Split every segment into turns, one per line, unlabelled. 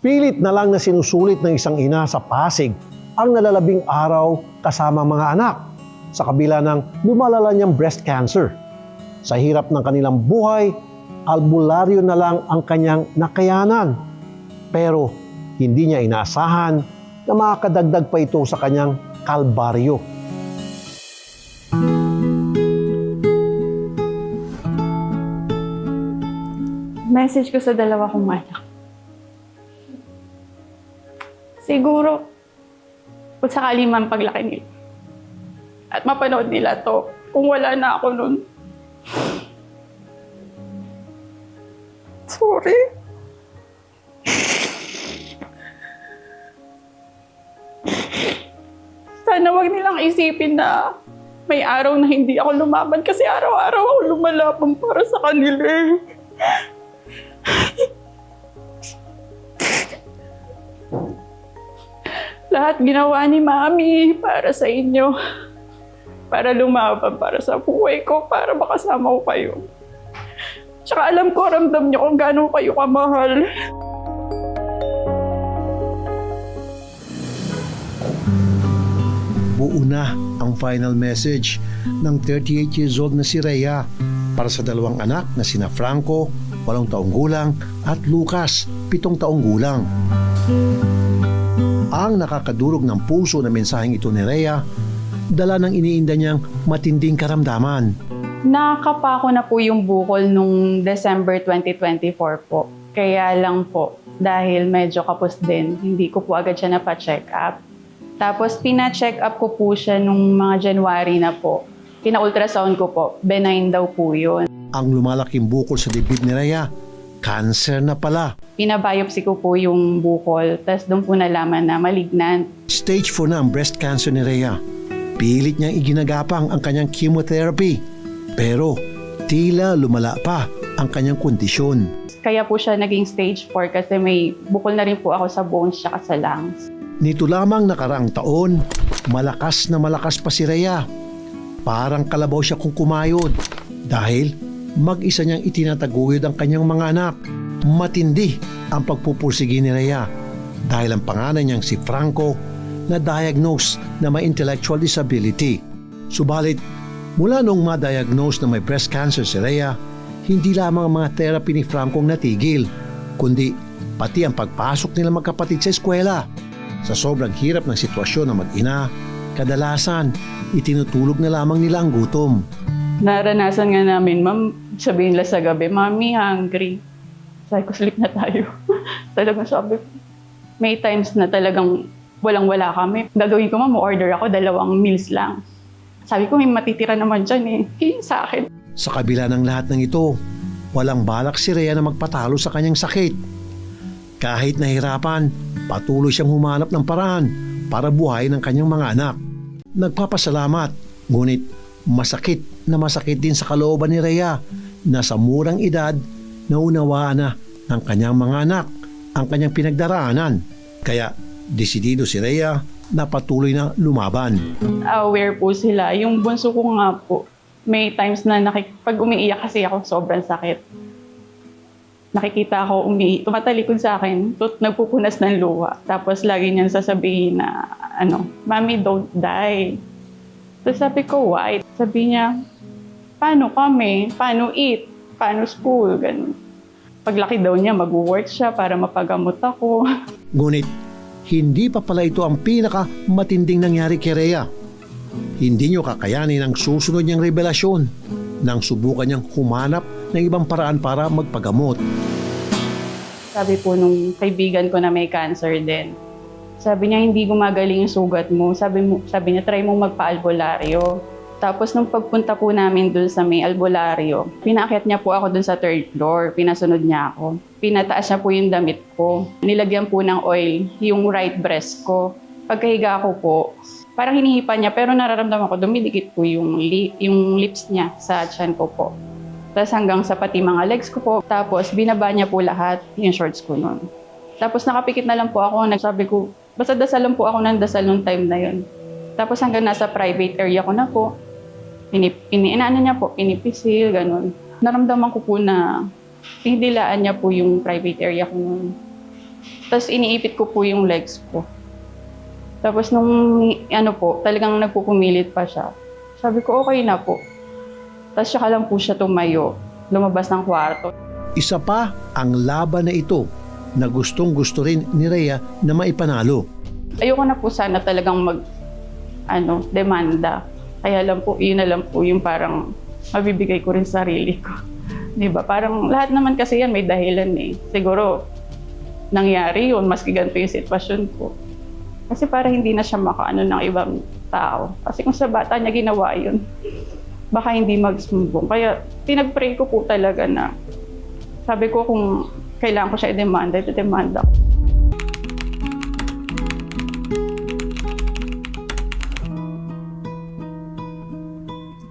Pilit na lang na sinusulit ng isang ina sa Pasig ang nalalabing araw kasama mga anak sa kabila ng lumalala niyang breast cancer. Sa hirap ng kanilang buhay, albularyo na lang ang kanyang nakayanan. Pero hindi niya inaasahan na makakadagdag pa ito sa kanyang kalbaryo.
Message ko sa dalawa kong anak. Siguro, kung sakali man paglaki nila at mapanood nila to, kung wala na ako nun. Sorry. Sana wag nilang isipin na may araw na hindi ako lumaban kasi araw-araw ako lumalaban para sa kanila. Lahat ginawa ni Mami para sa inyo. Para lumaban, para sa buhay ko, para makasama ko kayo. Tsaka alam ko, ramdam niyo kung gaano kayo kamahal.
Buo na ang final message ng 38 years old na si Rhea para sa dalawang anak na sina Franco, 8 taong gulang, at Lucas, 7 taong gulang. Ang nakakadurog ng puso na mensaheng ito ni Rhea, dala ng iniinda niyang matinding karamdaman.
Nakakapa ko na po yung bukol nung December 2024 po. Kaya lang po, dahil medyo kapos din, hindi ko po agad siya napa-check up. Tapos pina-check up ko po siya nung mga January na po. Pina-ultrasound ko po, benign daw po yun.
Ang lumalaking bukol sa dibdib ni Rhea, cancer na pala.
Pinabiopsy ko po yung bukol, tapos doon po nalaman na malignant.
Stage 4 na ang breast cancer ni Rhea. Pilit niyang iginagapang ang kanyang chemotherapy. Pero tila lumala pa ang kanyang kondisyon.
Kaya po siya naging stage 4 kasi may bukol na rin po ako sa bones at sa lungs.
Nito lamang nakaraang taon, malakas na malakas pa si Rhea. Parang kalabaw siya kung kumayod dahil mag-isa niyang itinataguyod ang kanyang mga anak. Matindi ang pagpupursigi ni Rhea dahil ang panganay niyang si Franco na diagnose na may intellectual disability. Subalit, mula nung ma-diagnose na may breast cancer si Rhea, hindi lamang ang mga therapy ni Franco ang natigil, kundi pati ang pagpasok nila magkapatid sa eskwela. Sa sobrang hirap ng sitwasyon ng mag-ina, kadalasan itinutulog na lamang nila ang gutom.
Naranasan nga namin, ma'am, sabihin nila sa gabi, Mami, hungry. Sabi ko, sleep na tayo. Talagang sabi ko, may times na talagang walang-wala kami. Gagawin ko, ma'am, order ako 2 meals lang. Sabi ko, may matitira naman dyan eh. Yung sa akin.
Sa kabila ng lahat ng ito, walang balak si Rhea na magpatalo sa kanyang sakit. Kahit nahirapan, patuloy siyang humanap ng paraan para buhayin ang kanyang mga anak. Nagpapasalamat, ngunit masakit din sa kalooban ni Rhea na sa murang edad naunawaan na ng kanyang mga anak ang kanyang pinagdaraanan. Kaya desidido si Rhea na patuloy na lumaban.
Aware po sila. Yung bunso ko nga po, may times na pag umiiyak kasi ako, sobrang sakit. Nakikita ako tumatalikod sa akin, nagpupunas ng luha. Tapos lagi niyang sasabihin na, Mami, don't die. Tapos sabi ko, why? Sabi niya, paano kami? Paano eat? Paano school? Ganun. Paglaki daw niya, mag-work siya para mapagamot ako.
Ngunit, hindi pa pala ito ang pinaka-matinding nangyari kay Rhea. Hindi niyo kakayanin ang susunod niyang revelasyon nang subukan niyang humanap ng ibang paraan para magpagamot.
Sabi po nung kaibigan ko na may cancer din, sabi niya, hindi gumagaling yung sugat mo. Sabi niya, try mong magpa-albularyo. Tapos nung pagpunta po namin dun sa may albularyo, pinaakyat niya po ako dun sa 3rd floor. Pinasunod niya ako. Pinataas niya po yung damit ko. Nilagyan po ng oil yung right breast ko. Pagkahiga ko po, parang hinihipan niya pero nararamdaman ko dumidikit po yung lips niya sa tiyan ko po. Tapos hanggang sa pati mga legs ko po. Tapos binaba niya po lahat yung shorts ko nun. Tapos nakapikit na lang po ako. Nagsabi ko, basta dasalan po ako ng dasal nung time na yun. Tapos hanggang nasa private area ko na po. Inaano niya po, pinipisil, ganun. Naramdaman ko po na pinidilaan niya po yung private area ko nun. Tapos iniipit ko po yung legs ko. Tapos nung talagang nagpupumilit pa siya. Sabi ko, okay na po. Tapos saka lang po siya tumayo, lumabas ng kwarto.
Isa pa ang laban na ito na gustong-gusto rin ni Rhea na maipanalo.
Ayoko na po sana talagang demanda. Kaya lang po, yun na lang po yung parang mabibigay ko rin sa sarili ko. Diba? Parang lahat naman kasi yan may dahilan eh. Siguro, nangyari yun, maski ganito yung sitwasyon ko. Kasi para hindi na siya makaano ng ibang tao. Kasi kung sa bata niya ginawa yun, baka hindi magsumbong. Kaya pinag-pray ko po talaga na sabi ko kung kailangan ko siya i-demanda, ito-demanda ko.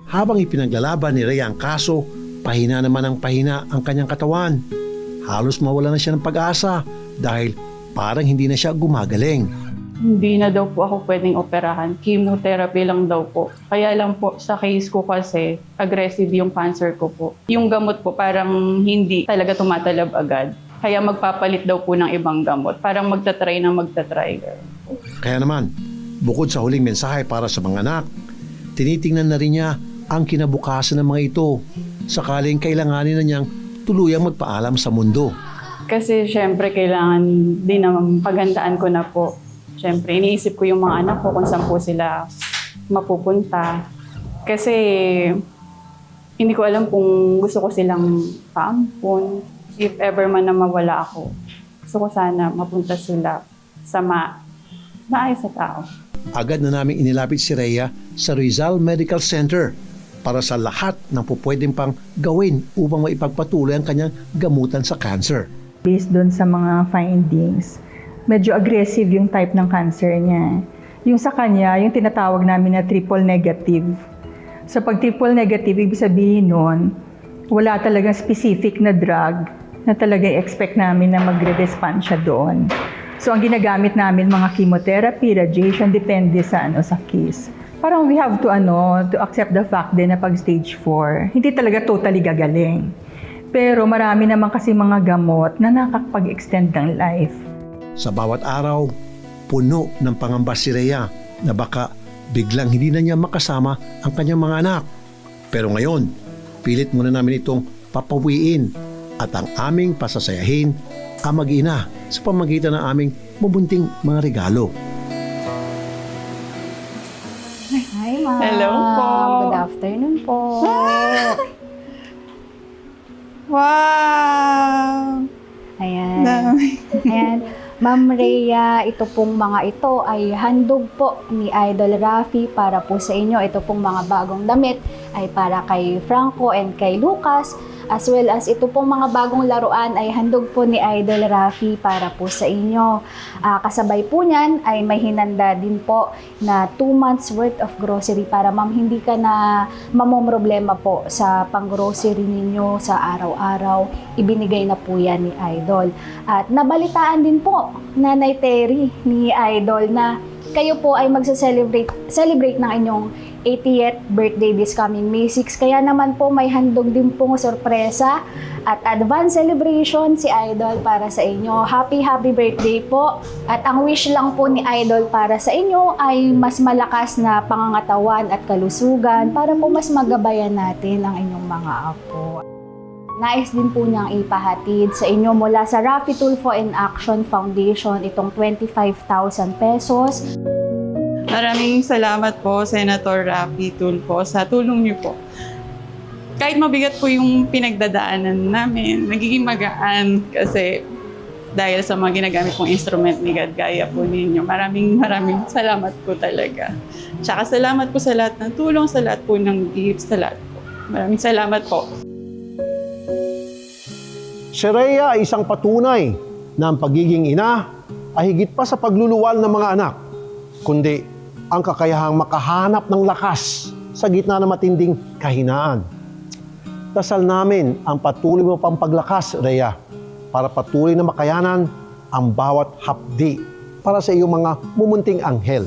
Habang ipinaglalaban ni Rhea ang kaso, pahina naman ang pahina ang kanyang katawan. Halos mawala na siya ng pag-asa dahil parang hindi na siya gumagaling.
Hindi na daw po ako pwedeng operahan. Chemotherapy lang daw po. Kaya lang po sa case ko kasi aggressive yung cancer ko po. Yung gamot po parang hindi talaga tumatalab agad. Kaya magpapalit daw po ng ibang gamot. Parang magtatry.
Kaya naman, bukod sa huling mensahe para sa mga anak, tinitingnan na rin niya ang kinabukasan ng mga ito sakaling kailanganin na niyang tuluyang magpaalam sa mundo.
Kasi syempre kailangan din naman paghandaan ko na po. Syempre iniisip ko yung mga anak ko kung saan po sila mapupunta. Kasi hindi ko alam kung gusto ko silang paampon. If ever man na mawala ako, gusto ko sana mapunta sila sa maayos na tao.
Agad na namin inilapit si Rhea sa Rizal Medical Center para sa lahat ng pupwedeng pang gawin upang maipagpatuloy ang kanyang gamutan sa cancer.
Based doon sa mga findings, medyo aggressive yung type ng cancer niya. Yung sa kanya, yung tinatawag namin na triple negative. So pag triple negative, ibig sabihin nun, wala talagang specific na drug na talagang expect namin na magre-respond siya doon. So ang ginagamit namin mga chemotherapy, radiation, depende sa case. Parang we have to accept the fact din na pag stage 4, hindi talaga totally gagaling. Pero marami naman kasi mga gamot na nakakapag-extend ng life.
Sa bawat araw, puno ng pangamba si Rhea na baka biglang hindi na niya makasama ang kanyang mga anak. Pero ngayon, pilit muna namin itong papawiin at ang aming pasasayahin ang mag-ina sa pamagitan ng aming mabunting mga regalo.
Hi, Ma'am.
Hello po.
Good afternoon po.
Wow!
Ayan. Ayan. Ma'am Rhea, ito pong mga ito ay handog po ni Idol Rafi para po sa inyo. Ito pong mga bagong damit ay para kay Franco and kay Lucas. As well as ito pong mga bagong laruan ay handog po ni Idol Rafi para po sa inyo. Kasabay po niyan ay may hinanda din po na 2 months worth of grocery para ma'am hindi ka na mamomroblema po sa pang-grocery ninyo sa araw-araw. Ibinigay na po yan ni Idol. At nabalitaan din po Nanay Terry ni Idol na kayo po ay celebrate ng inyong 80th birthday this coming May 6. Kaya naman po may handog din pong sorpresa at advance celebration si Idol para sa inyo. Happy birthday po. At ang wish lang po ni Idol para sa inyo ay mas malakas na pangangatawan at kalusugan para po mas magabayan natin ang inyong mga apo. Nais din po niyang ipahatid sa inyo mula sa Rafi Tulfo in Action Foundation itong 25,000 pesos.
Maraming salamat po, Senator Rafi Tulfo, sa tulong niyo po. Kahit mabigat po yung pinagdadaanan namin, nagiging magaan kasi dahil sa mga ginagamit pong instrument ni God, gaya po ninyo. Maraming salamat po talaga. Tsaka salamat po sa lahat ng tulong, sa lahat po ng gifts, sa lahat po. Maraming salamat po.
Si Rhea ay isang patunay na ang pagiging ina ay higit pa sa pagluluwal ng mga anak, kundi ang kakayahang makahanap ng lakas sa gitna ng matinding kahinaan. Dasal namin ang patuloy mo pang paglakas, Rhea, para patuloy na makayanan ang bawat hapdi para sa iyong mga mumunting anghel.